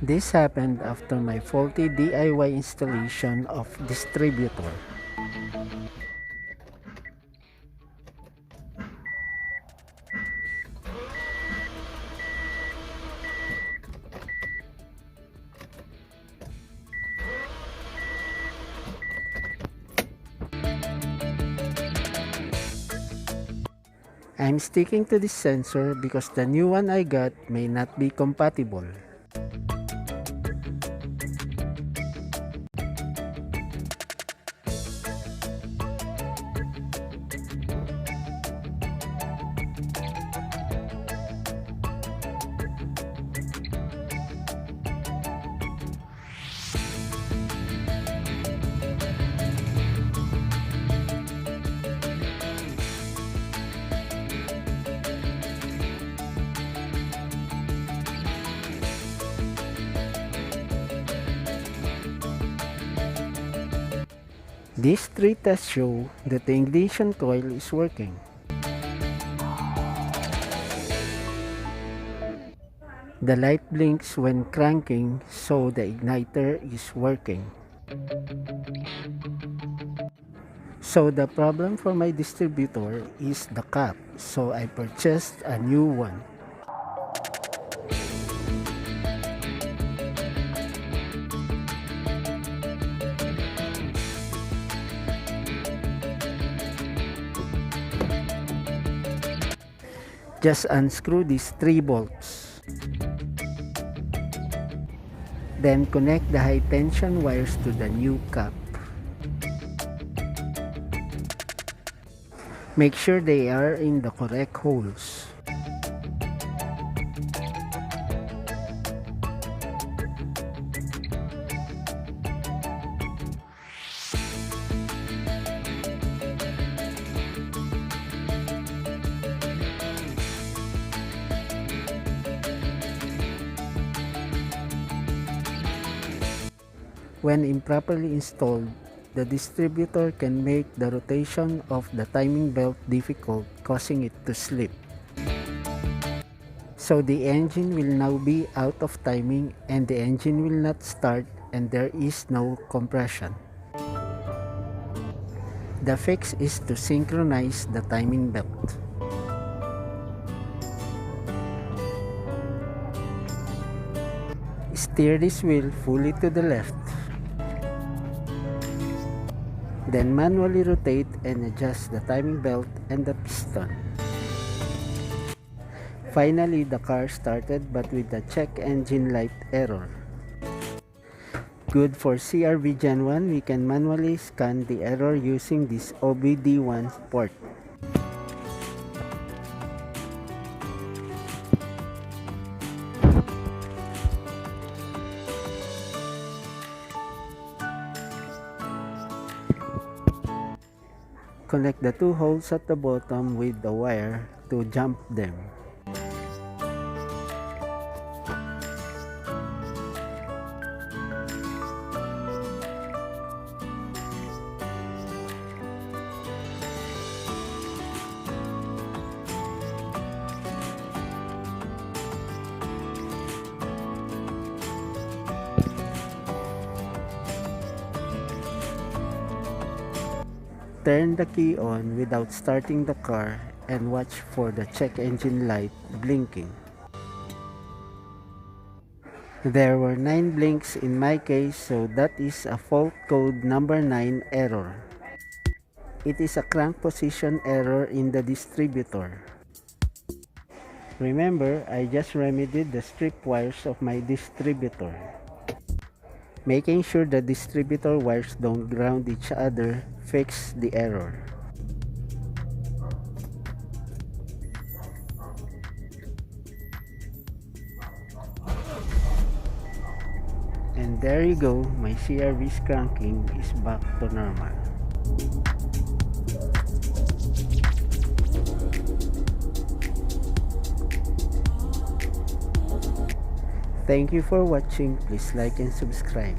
This happened after my faulty DIY installation of distributor. I'm sticking to this sensor because the new one I got may not be compatible. These three tests show that the ignition coil is working. The light blinks when cranking, so the igniter is working. So the problem for my distributor is the cap, so I purchased a new one. Just unscrew these 3 bolts. Then connect the high tension wires to the new cap. Make sure they are in the correct holes. When improperly installed, the distributor can make the rotation of the timing belt difficult, causing it to slip. So the engine will now be out of timing and the engine will not start and there is no compression. The fix is to synchronize the timing belt. Steer this wheel fully to the left. Then manually rotate and adjust the timing belt and the piston. Finally, the car started but with the check engine light error. Good for CRV Gen 1, we can manually scan the error using this OBD1 port. Connect the 2 holes at the bottom with the wire to jump them. Turn the key on without starting the car and watch for the check engine light blinking. There were 9 blinks in my case, so that is a fault code number 9 error. It is a crank position error in the distributor. Remember, I just remedied the strip wires of my distributor. Making sure the distributor wires don't ground each other fix the error. And there you go, my CRV's cranking is back to normal. Thank you for watching. Please like and subscribe.